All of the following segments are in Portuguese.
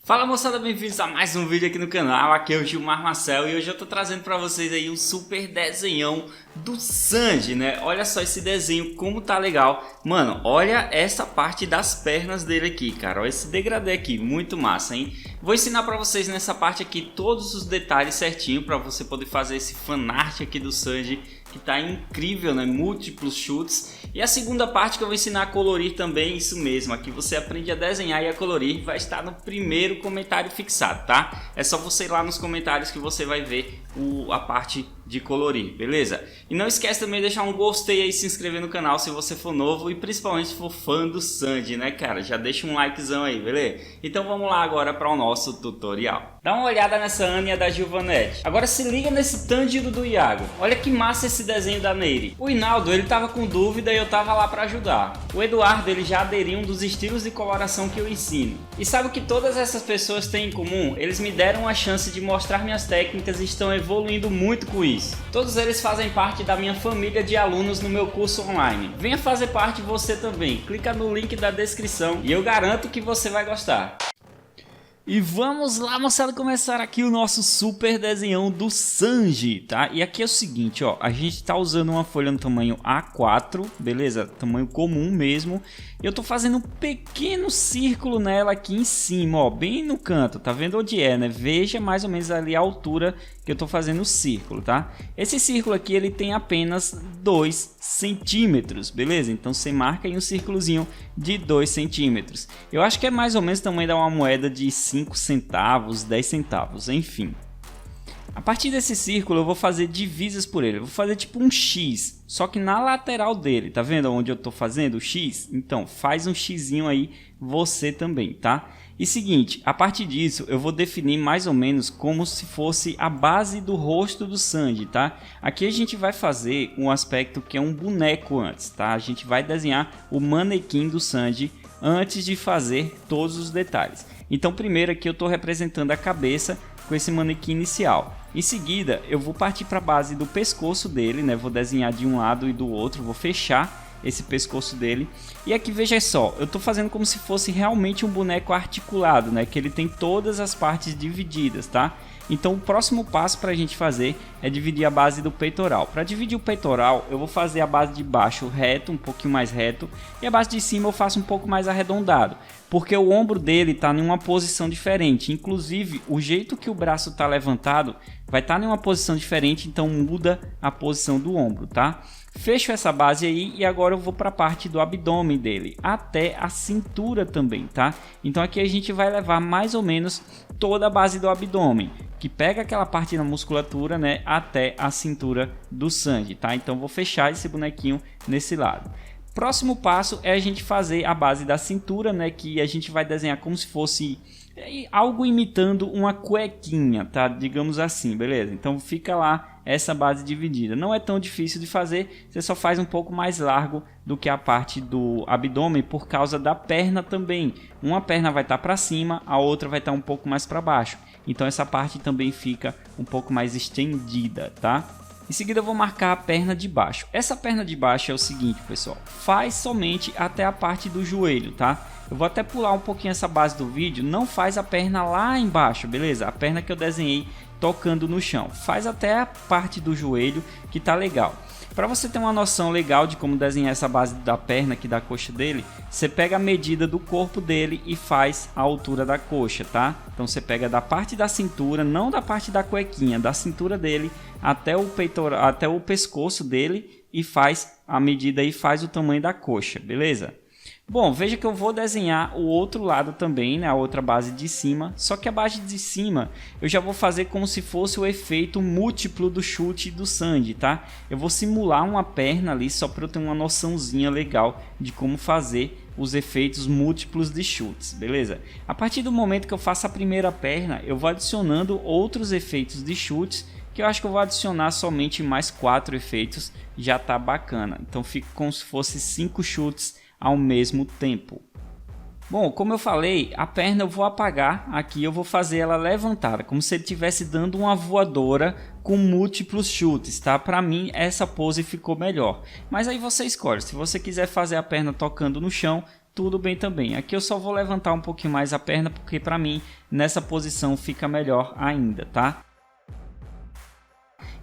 Fala moçada, bem-vindos a mais um vídeo aqui no canal. Aqui é o Gilmar Marcel e hoje eu tô trazendo pra vocês aí um super desenhão do Sanji, né? Olha só esse desenho, como tá legal. Mano, olha essa parte das pernas dele aqui, cara. Olha esse degradê aqui, muito massa, hein? Vou ensinar pra vocês nessa parte aqui todos os detalhes certinho pra você poder fazer esse fanart aqui do Sanji, que tá incrível, né? Múltiplos chutes. E a segunda parte que eu vou ensinar a colorir também, isso mesmo. Aqui você aprende a desenhar e a colorir, vai estar no primeiro comentário fixado, tá? É só você ir lá nos comentários que você vai ver a parte de colorir, beleza? E não esquece também de deixar um gostei aí, se inscrever no canal se você for novo e principalmente se for fã do Sanji, né, cara? Já deixa um likezão aí, beleza? Então vamos lá agora para o nosso tutorial. Dá uma olhada nessa Anya da Giovanetti. Agora se liga nesse Tanjiro do Iago. Olha que massa esse desenho da Neiri. O Hinaldo, ele tava com dúvida e eu tava lá para ajudar. O Eduardo, ele já aderiu um dos estilos de coloração que eu ensino. E sabe o que todas essas pessoas têm em comum? Eles me deram a chance de mostrar minhas técnicas e estão evoluindo muito com isso. Todos eles fazem parte da minha família de alunos no meu curso online. Venha fazer parte você também. Clica no link da descrição e eu garanto que você vai gostar. E vamos lá, moçada, começar aqui o nosso super desenhão do Sanji, tá? E aqui é o seguinte, ó, a gente tá usando uma folha no tamanho A4, beleza? Tamanho comum mesmo. Eu tô fazendo um pequeno círculo nela aqui em cima, ó, bem no canto, tá vendo onde é, né? Veja mais ou menos ali a altura que eu tô fazendo o círculo, tá? Esse círculo aqui, ele tem apenas 2 centímetros, beleza? Então você marca aí um círculozinho de 2 centímetros. Eu acho que é mais ou menos o tamanho de uma moeda de 5 centavos, 10 centavos, enfim. A partir desse círculo eu vou fazer divisas por ele. Eu vou fazer tipo um X, só que na lateral dele. Tá vendo onde eu tô fazendo o X? Então faz um Xzinho aí você também, tá? E seguinte, a partir disso eu vou definir mais ou menos como se fosse a base do rosto do Sanji, tá? Aqui a gente vai fazer um aspecto que é um boneco antes, tá? A gente vai desenhar o manequim do Sanji antes de fazer todos os detalhes. Então primeiro aqui eu estou representando a cabeça com esse manequim inicial. Em seguida eu vou partir para a base do pescoço dele, né? Vou desenhar de um lado e do outro, vou fechar esse pescoço dele. E aqui veja só, eu estou fazendo como se fosse realmente um boneco articulado, né? Que ele tem todas as partes divididas, tá? Então o próximo passo para a gente fazer é dividir a base do peitoral. Para dividir o peitoral eu vou fazer a base de baixo reto, um pouquinho mais reto, e a base de cima eu faço um pouco mais arredondado, porque o ombro dele está em uma posição diferente. Inclusive o jeito que o braço está levantado vai estar em uma posição diferente, então muda a posição do ombro, tá? Fecho essa base aí e agora eu vou para a parte do abdômen dele, até a cintura também, tá? Então aqui a gente vai levar mais ou menos toda a base do abdômen, que pega aquela parte da musculatura, né, até a cintura do Sanji, tá? Então vou fechar esse bonequinho nesse lado. Próximo passo é a gente fazer a base da cintura, né, que a gente vai desenhar como se fosse algo imitando uma cuequinha, tá? Digamos assim, beleza? Então fica lá essa base dividida. Não é tão difícil de fazer, você só faz um pouco mais largo do que a parte do abdômen por causa da perna também. Uma perna vai estar para cima, a outra vai estar um pouco mais para baixo. Então essa parte também fica um pouco mais estendida, tá? Em seguida eu vou marcar a perna de baixo. Essa perna de baixo é o seguinte, pessoal, faz somente até a parte do joelho, tá? Eu vou até pular um pouquinho essa base do vídeo, não faz a perna lá embaixo, beleza? A perna que eu desenhei tocando no chão, faz até a parte do joelho que tá legal. Para você ter uma noção legal de como desenhar essa base da perna aqui da coxa dele, você pega a medida do corpo dele e faz a altura da coxa, tá? Então você pega da parte da cintura, não da parte da cuequinha, da cintura dele até o peitoral, até o pescoço dele e faz a medida e faz o tamanho da coxa, beleza? Bom, veja que eu vou desenhar o outro lado também, né, a outra base de cima, só que a base de cima eu já vou fazer como se fosse o efeito múltiplo do chute do Sanji, tá? Eu vou simular uma perna ali só para eu ter uma noçãozinha legal de como fazer os efeitos múltiplos de chutes, beleza? A partir do momento que eu faço a primeira perna, eu vou adicionando outros efeitos de chutes, que eu acho que eu vou adicionar somente mais 4 efeitos, já tá bacana. Então fica como se fosse 5 chutes ao mesmo tempo. Bom, como eu falei, a perna eu vou apagar, aqui eu vou fazer ela levantada, como se ele estivesse dando uma voadora com múltiplos chutes, tá? Para mim essa pose ficou melhor, mas aí você escolhe, se você quiser fazer a perna tocando no chão, tudo bem também. Aqui eu só vou levantar um pouquinho mais a perna, porque para mim nessa posição fica melhor ainda, tá?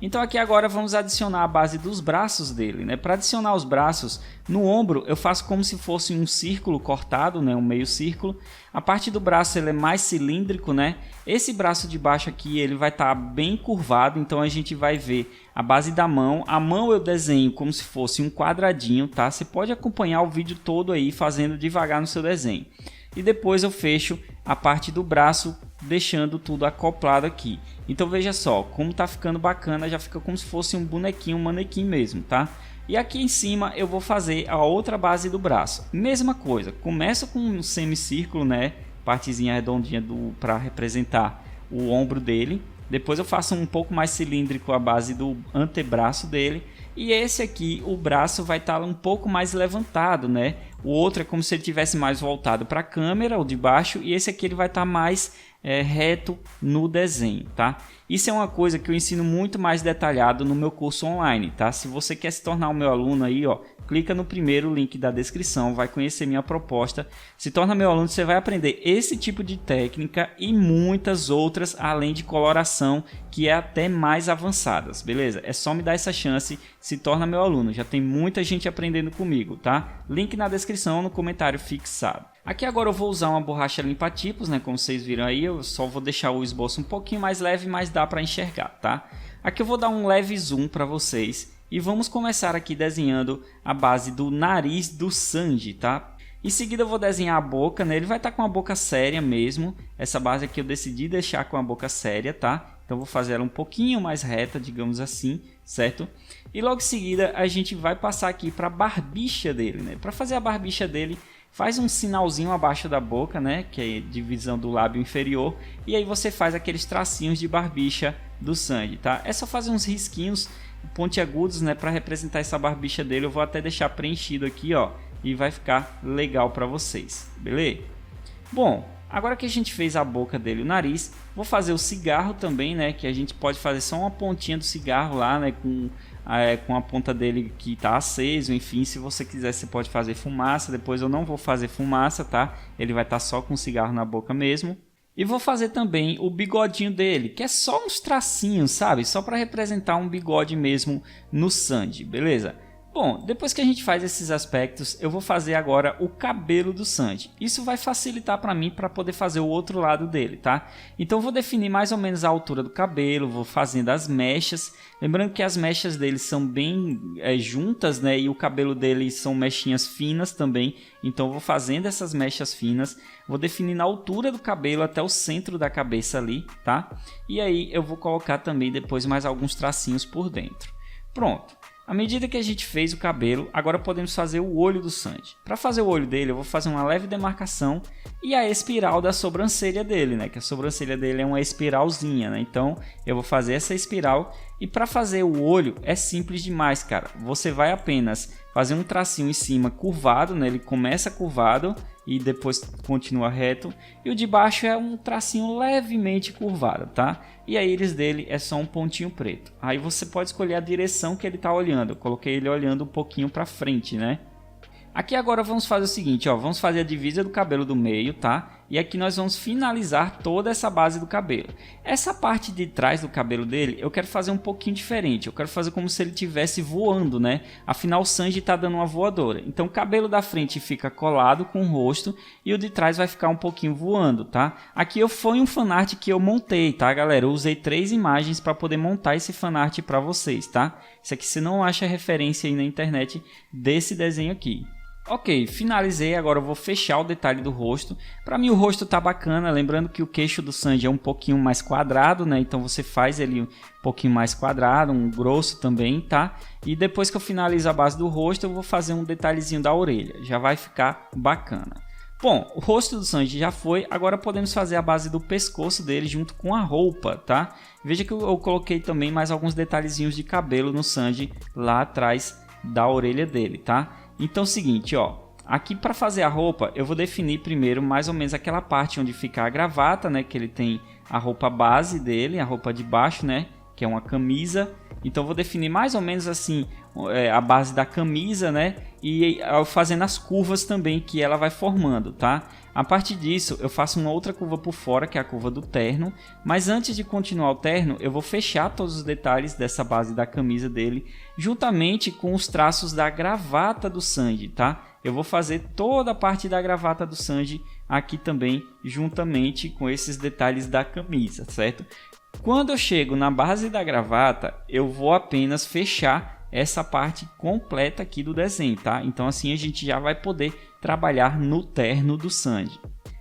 Então aqui agora vamos adicionar a base dos braços dele, né? Para adicionar os braços, no ombro eu faço como se fosse um círculo cortado, né? Um meio círculo. A parte do braço ele é mais cilíndrico, né? Esse braço de baixo aqui ele vai estar bem curvado, então a gente vai ver a base da mão. A mão eu desenho como se fosse um quadradinho, tá? Você pode acompanhar o vídeo todo aí fazendo devagar no seu desenho. E depois eu fecho a parte do braço, deixando tudo acoplado aqui. Então veja só, como tá ficando bacana, já fica como se fosse um bonequinho, um manequim mesmo, tá? E aqui em cima eu vou fazer a outra base do braço. Mesma coisa, começa com um semicírculo, né? Partezinha redondinha para representar o ombro dele. Depois eu faço um pouco mais cilíndrico a base do antebraço dele. E esse aqui, o braço vai estar um pouco mais levantado, né? O outro é como se ele tivesse mais voltado para a câmera, o de baixo, e esse aqui ele vai estar mais reto no desenho, tá? Isso é uma coisa que eu ensino muito mais detalhado no meu curso online, tá? Se você quer se tornar o meu aluno aí, ó, clica no primeiro link da descrição, vai conhecer minha proposta, se torna meu aluno, você vai aprender esse tipo de técnica e muitas outras, além de coloração, que é até mais avançadas, beleza? É só me dar essa chance, se torna meu aluno, já tem muita gente aprendendo comigo, tá? Link na descrição, no comentário fixado. Aqui agora eu vou usar uma borracha limpa-tipos, né? Como vocês viram aí, eu só vou deixar o esboço um pouquinho mais leve, mas dá para enxergar, tá? Aqui eu vou dar um leve zoom para vocês e vamos começar aqui desenhando a base do nariz do Sanji, tá? Em seguida eu vou desenhar a boca, né? Ele vai estar com a boca séria mesmo. Essa base aqui eu decidi deixar com a boca séria, tá? Então vou fazer ela um pouquinho mais reta, digamos assim, certo? E logo em seguida a gente vai passar aqui para a barbicha dele, né? Para fazer a barbicha dele, faz um sinalzinho abaixo da boca, né? Que é a divisão do lábio inferior. E aí você faz aqueles tracinhos de barbicha do Sanji, tá? É só fazer uns risquinhos pontiagudos, né? Para representar essa barbicha dele. Eu vou até deixar preenchido aqui, ó. E vai ficar legal para vocês, beleza? Bom, agora que a gente fez a boca dele e o nariz, vou fazer o cigarro também, né? Que a gente pode fazer só uma pontinha do cigarro lá, né? Com a ponta dele que está aceso, enfim, se você quiser você pode fazer fumaça. Depois eu não vou fazer fumaça, tá? Ele vai estar só com o cigarro na boca mesmo. E vou fazer também o bigodinho dele, que é só uns tracinhos, sabe? Só para representar um bigode mesmo no Sanji, beleza? Bom, depois que a gente faz esses aspectos, eu vou fazer agora o cabelo do Sanji. Isso vai facilitar para mim para poder fazer o outro lado dele, tá? Então eu vou definir mais ou menos a altura do cabelo, vou fazendo as mechas. Lembrando que as mechas dele são bem juntas, né? E o cabelo dele são mechinhas finas também. Então eu vou fazendo essas mechas finas, vou definindo a altura do cabelo até o centro da cabeça ali, tá? E aí eu vou colocar também depois mais alguns tracinhos por dentro. Pronto. À medida que a gente fez o cabelo, agora podemos fazer o olho do Sanji. Para fazer o olho dele, eu vou fazer uma leve demarcação e a espiral da sobrancelha dele, né? Que a sobrancelha dele é uma espiralzinha, né? Então eu vou fazer essa espiral. E para fazer o olho é simples demais, cara. Você vai apenas fazer um tracinho em cima curvado, né? Ele começa curvado e depois continua reto. E o de baixo é um tracinho levemente curvado, tá? E a íris dele é só um pontinho preto. Aí você pode escolher a direção que ele está olhando. Eu coloquei ele olhando um pouquinho para frente, né? Aqui agora vamos fazer o seguinte, ó, vamos fazer a divisa do cabelo do meio, tá? E aqui nós vamos finalizar toda essa base do cabelo. Essa parte de trás do cabelo dele, eu quero fazer um pouquinho diferente. Eu quero fazer como se ele estivesse voando, né? Afinal, o Sanji está dando uma voadora. Então o cabelo da frente fica colado com o rosto e o de trás vai ficar um pouquinho voando, tá? Aqui foi um fanart que eu montei, tá, galera? Eu usei 3 imagens para poder montar esse fanart para vocês, tá? Isso aqui você não acha referência aí na internet desse desenho aqui. Ok, finalizei, agora eu vou fechar o detalhe do rosto. Para mim o rosto tá bacana, lembrando que o queixo do Sanji é um pouquinho mais quadrado, né? Então você faz ele um pouquinho mais quadrado, um grosso também, tá? E depois que eu finalizo a base do rosto, eu vou fazer um detalhezinho da orelha, já vai ficar bacana. Bom, o rosto do Sanji já foi, agora podemos fazer a base do pescoço dele junto com a roupa, tá? Veja que eu coloquei também mais alguns detalhezinhos de cabelo no Sanji lá atrás da orelha dele, tá? Então é o seguinte, ó, aqui para fazer a roupa eu vou definir primeiro mais ou menos aquela parte onde fica a gravata, né, que ele tem a roupa base dele, a roupa de baixo, né, que é uma camisa. Então eu vou definir mais ou menos assim a base da camisa, né? E fazendo as curvas também que ela vai formando, tá? A partir disso, eu faço uma outra curva por fora, que é a curva do terno. Mas antes de continuar o terno, eu vou fechar todos os detalhes dessa base da camisa dele, juntamente com os traços da gravata do Sanji, tá? Eu vou fazer toda a parte da gravata do Sanji aqui também, juntamente com esses detalhes da camisa, certo? Quando eu chego na base da gravata, eu vou apenas fechar essa parte completa aqui do desenho, tá? Então assim a gente já vai poder trabalhar no terno do Sanji.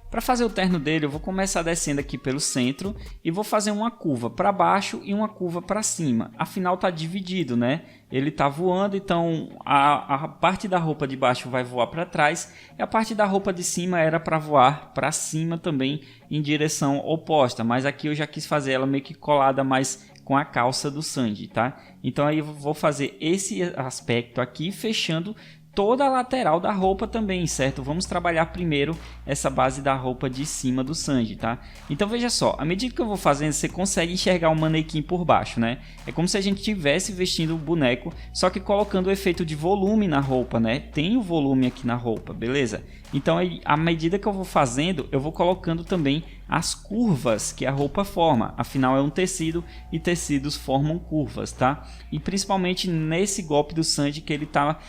Para fazer o terno dele, eu vou começar descendo aqui pelo centro e vou fazer uma curva para baixo e uma curva para cima. Afinal tá dividido, né? Ele tá voando, então a parte da roupa de baixo vai voar para trás e a parte da roupa de cima era para voar para cima também em direção oposta. Mas aqui eu já quis fazer ela meio que colada mais com a calça do Sanji, tá? Então aí eu vou fazer esse aspecto aqui, fechando toda a lateral da roupa também, certo? Vamos trabalhar primeiro essa base da roupa de cima do Sanji, tá? Então veja só, à medida que eu vou fazendo, você consegue enxergar o manequim por baixo, né? É como se a gente estivesse vestindo o boneco, só que colocando o efeito de volume na roupa, né? Tem o volume aqui na roupa, beleza? Então aí, à medida que eu vou fazendo, eu vou colocando também as curvas que a roupa forma. Afinal é um tecido e tecidos formam curvas, tá? E principalmente nesse golpe do Sanji que ele tá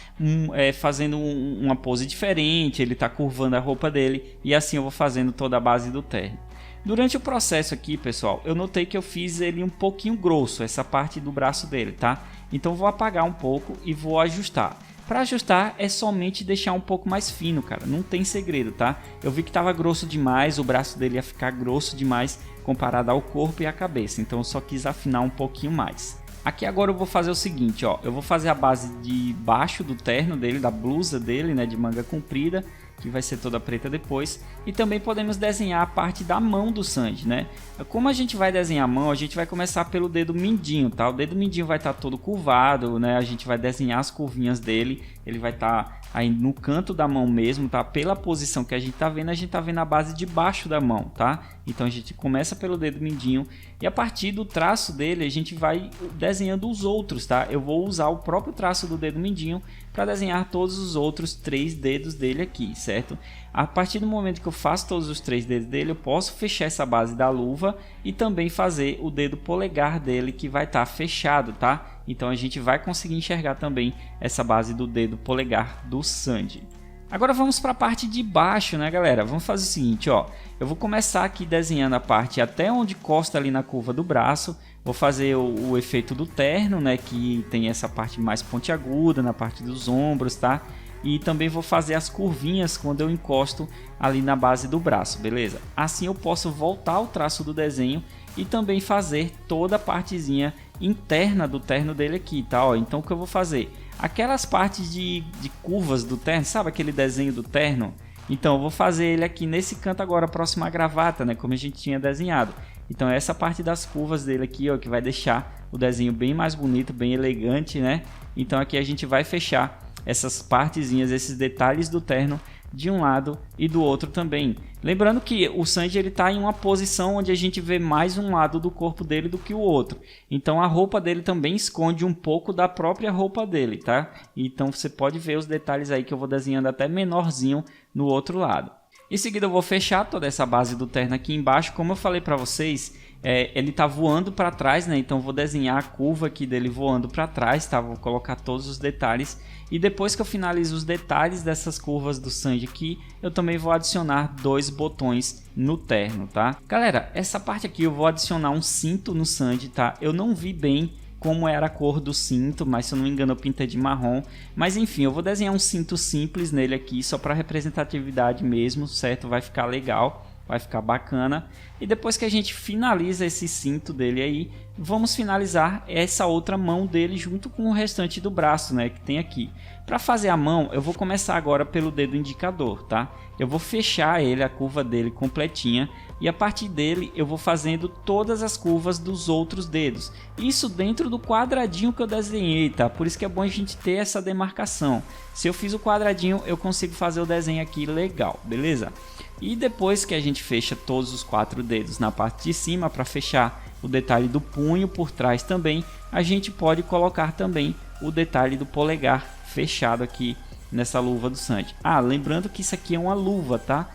fazendo uma pose diferente, ele tá curvando a roupa dele e assim eu vou fazendo toda a base do terno. Durante o processo aqui, pessoal, eu notei que eu fiz ele um pouquinho grosso, essa parte do braço dele, tá? Então vou apagar um pouco e vou ajustar. Para ajustar é somente deixar um pouco mais fino, cara, não tem segredo, tá? Eu vi que estava grosso demais, o braço dele ia ficar grosso demais comparado ao corpo e à cabeça, então eu só quis afinar um pouquinho mais. Aqui agora eu vou fazer o seguinte, ó, eu vou fazer a base de baixo do terno dele, da blusa dele, né, de manga comprida, que vai ser toda preta depois, e também podemos desenhar a parte da mão do Sanji, né? Como a gente vai desenhar a mão, a gente vai começar pelo dedo mindinho, tá? O dedo mindinho vai estar todo curvado, né? A gente vai desenhar as curvinhas dele, ele vai estar aí no canto da mão mesmo, tá? Pela posição que a gente tá vendo a base de baixo da mão, tá? Então a gente começa pelo dedo mindinho e a partir do traço dele a gente vai desenhando os outros, tá? Eu vou usar o próprio traço do dedo mindinho para desenhar todos os outros 3 dedos dele aqui, certo? A partir do momento que eu faço todos os 3 dedos dele, eu posso fechar essa base da luva e também fazer o dedo polegar dele que vai estar fechado, tá? Então a gente vai conseguir enxergar também essa base do dedo polegar do Sanji. Agora vamos para a parte de baixo, né, galera? Vamos fazer o seguinte, ó. Eu vou começar aqui desenhando a parte até onde costa ali na curva do braço. Vou fazer o efeito do terno, né, que tem essa parte mais pontiaguda na parte dos ombros, tá? E também vou fazer as curvinhas quando eu encosto ali na base do braço, beleza? Assim eu posso voltar ao traço do desenho e também fazer toda a partezinha interna do terno dele aqui, tá? Ó, então o que eu vou fazer? Aquelas partes de curvas do terno, sabe aquele desenho do terno? Então eu vou fazer ele aqui nesse canto agora, próximo à gravata, né? Como a gente tinha desenhado. Então essa parte das curvas dele aqui, ó, que vai deixar o desenho bem mais bonito, bem elegante, né? Então aqui a gente vai fechar essas partezinhas, esses detalhes do terno de um lado e do outro também. Lembrando que o Sanji ele está em uma posição onde a gente vê mais um lado do corpo dele do que o outro. Então a roupa dele também esconde um pouco da própria roupa dele, tá? Então você pode ver os detalhes aí que eu vou desenhando até menorzinho no outro lado. Em seguida eu vou fechar toda essa base do terno aqui embaixo, como eu falei para vocês. Ele está voando para trás, né? Então vou desenhar a curva aqui dele voando para trás, tá? Vou colocar todos os detalhes e depois que eu finalizo os detalhes dessas curvas do Sanji aqui, eu também vou adicionar 2 botões no terno, tá? Galera, essa parte aqui eu vou adicionar um cinto no Sanji, tá? Eu não vi bem como era a cor do cinto, mas se eu não me engano eu pintei de marrom, mas enfim, eu vou desenhar um cinto simples nele aqui, só para representatividade mesmo, certo? Vai ficar legal. Vai ficar bacana. E depois que a gente finaliza esse cinto dele aí, vamos finalizar essa outra mão dele junto com o restante do braço, né, que tem aqui. Para fazer a mão, eu vou começar agora pelo dedo indicador, tá? Eu vou fechar ele, a curva dele completinha, e a partir dele eu vou fazendo todas as curvas dos outros dedos. Isso dentro do quadradinho que eu desenhei, tá? Por isso que é bom a gente ter essa demarcação. Se eu fiz o quadradinho, eu consigo fazer o desenho aqui legal, beleza? E depois que a gente fecha todos os 4 dedos na parte de cima para fechar o detalhe do punho por trás também, a gente pode colocar também o detalhe do polegar fechado aqui nessa luva do Sandy. Lembrando que isso aqui é uma luva, tá?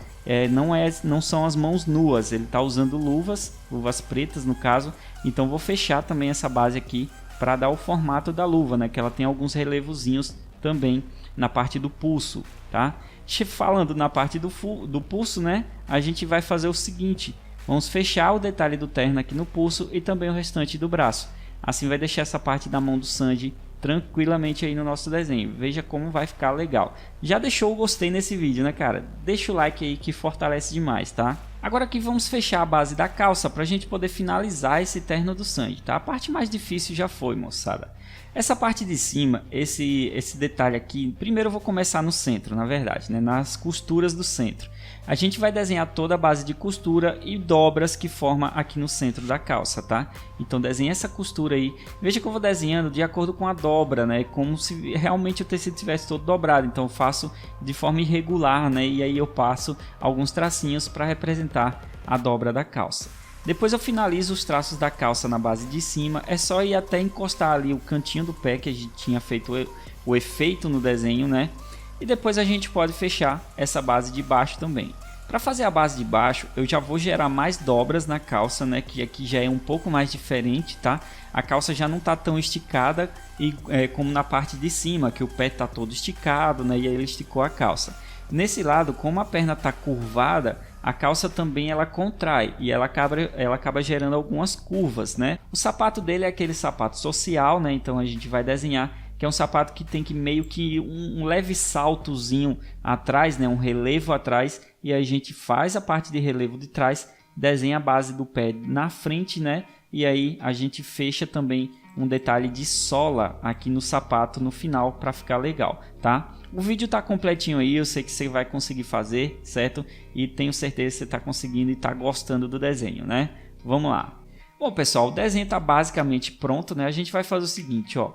Não são as mãos nuas, ele está usando luvas pretas no caso, então vou fechar também essa base aqui para dar o formato da luva, né? Que ela tem alguns relevozinhos também na parte do pulso, tá? Falando na parte do pulso, né? A gente vai fazer o seguinte, vamos fechar o detalhe do terno aqui no pulso e também o restante do braço. Assim vai deixar essa parte da mão do Sandy tranquilamente aí no nosso desenho. Veja como vai ficar legal. Já deixou o gostei nesse vídeo, né, cara? Deixa o like aí que fortalece demais, tá? Agora aqui vamos fechar a base da calça para a gente poder finalizar esse terno do Sandy, tá? A parte mais difícil já foi, moçada. Essa parte de cima, esse detalhe aqui, primeiro eu vou começar no centro, na verdade, né? Nas costuras do centro. A gente vai desenhar toda a base de costura e dobras que forma aqui no centro da calça, tá? Então desenha essa costura aí. Veja que eu vou desenhando de acordo com a dobra, né? Como se realmente o tecido estivesse todo dobrado. Então eu faço de forma irregular, né? E aí eu passo alguns tracinhos para representar a dobra da calça. Depois eu finalizo os traços da calça na base de cima. É só ir até encostar ali o cantinho do pé que a gente tinha feito o efeito no desenho, né? E depois a gente pode fechar essa base de baixo também. Para fazer a base de baixo, eu já vou gerar mais dobras na calça, né? Que aqui já é um pouco mais diferente, tá? A calça já não tá tão esticada como na parte de cima, que o pé tá todo esticado, né? E aí ele esticou a calça. Nesse lado, como a perna tá curvada, a calça também ela contrai e ela acaba gerando algumas curvas, né? O sapato dele é aquele sapato social, né? Então a gente vai desenhar que é um sapato que tem que meio que um leve saltozinho atrás, né? Um relevo atrás, e aí a gente faz a parte de relevo de trás, desenha a base do pé na frente, né? E aí a gente fecha também um detalhe de sola aqui no sapato no final para ficar legal, tá? O vídeo tá completinho aí, eu sei que você vai conseguir fazer, certo? E tenho certeza que você tá conseguindo e tá gostando do desenho, né? Vamos lá. Bom, pessoal, o desenho está basicamente pronto, né? A gente vai fazer o seguinte, ó.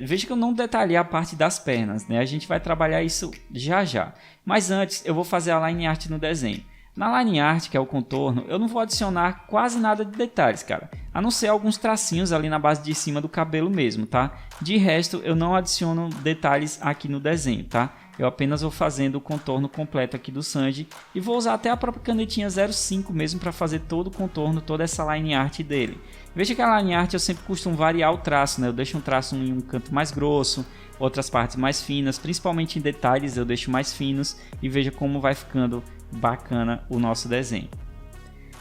Veja que eu não detalhei a parte das pernas, né? A gente vai trabalhar isso já já. Mas antes, eu vou fazer a line art no desenho. Na line art, que é o contorno, eu não vou adicionar quase nada de detalhes, cara. A não ser alguns tracinhos ali na base de cima do cabelo mesmo, tá? De resto, eu não adiciono detalhes aqui no desenho, tá? Eu apenas vou fazendo o contorno completo aqui do Sandy e vou usar até a própria canetinha 05 mesmo para fazer todo o contorno, toda essa line art dele. Veja que a line art eu sempre costumo variar o traço, né? Eu deixo um traço em um canto mais grosso, outras partes mais finas, principalmente em detalhes eu deixo mais finos, e veja como vai ficando bacana o nosso desenho.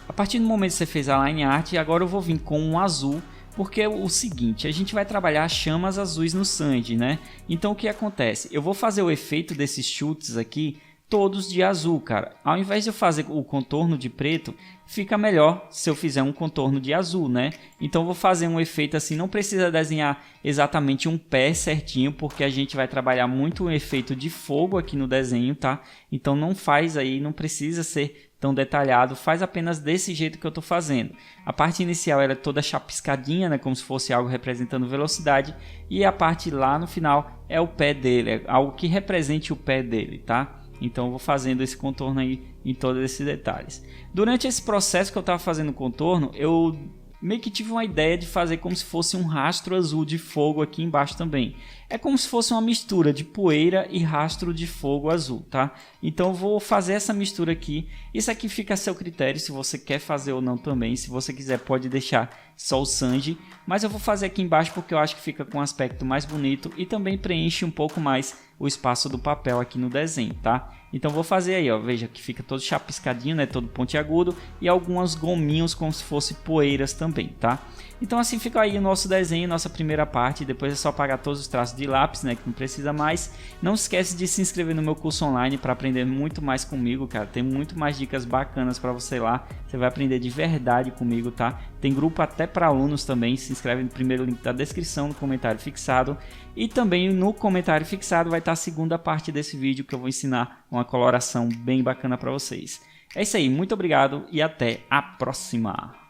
A partir do momento que você fez a line art, agora eu vou vir com um azul, porque é o seguinte, a gente vai trabalhar chamas azuis no Sandy, né? Então o que acontece? Eu vou fazer o efeito desses chutes aqui todos de azul, cara. Ao invés de eu fazer o contorno de preto, fica melhor se eu fizer um contorno de azul, né? Então eu vou fazer um efeito assim, não precisa desenhar exatamente um pé certinho, porque a gente vai trabalhar muito o efeito de fogo aqui no desenho, tá? Então não faz aí, não precisa ser tão detalhado, faz apenas desse jeito que eu estou fazendo. A parte inicial ela é toda chapiscadinha, né, como se fosse algo representando velocidade, e a parte lá no final é o pé dele, é algo que represente o pé dele, tá? Então eu vou fazendo esse contorno aí em todos esses detalhes. Durante esse processo que eu estava fazendo o contorno, eu meio que tive uma ideia de fazer como se fosse um rastro azul de fogo aqui embaixo também. É como se fosse uma mistura de poeira e rastro de fogo azul, tá? Então eu vou fazer essa mistura aqui. Isso aqui fica a seu critério, se você quer fazer ou não também. Se você quiser pode deixar só o Sandy, mas eu vou fazer aqui embaixo porque eu acho que fica com um aspecto mais bonito e também preenche um pouco mais o espaço do papel aqui no desenho, tá? Então vou fazer aí, ó, veja que fica todo chapiscadinho, né, todo pontiagudo, e alguns gominhos como se fosse poeiras também, tá? Então assim fica aí o nosso desenho, nossa primeira parte. Depois é só apagar todos os traços de lápis, né, que não precisa mais. Não esquece de se inscrever no meu curso online para aprender muito mais comigo, cara. Tem muito mais dicas bacanas para você lá. Você vai aprender de verdade comigo, tá? Tem grupo até para alunos também. Se inscreve no primeiro link da descrição, no comentário fixado. E também no comentário fixado vai estar a segunda parte desse vídeo que eu vou ensinar uma coloração bem bacana para vocês. É isso aí, muito obrigado e até a próxima!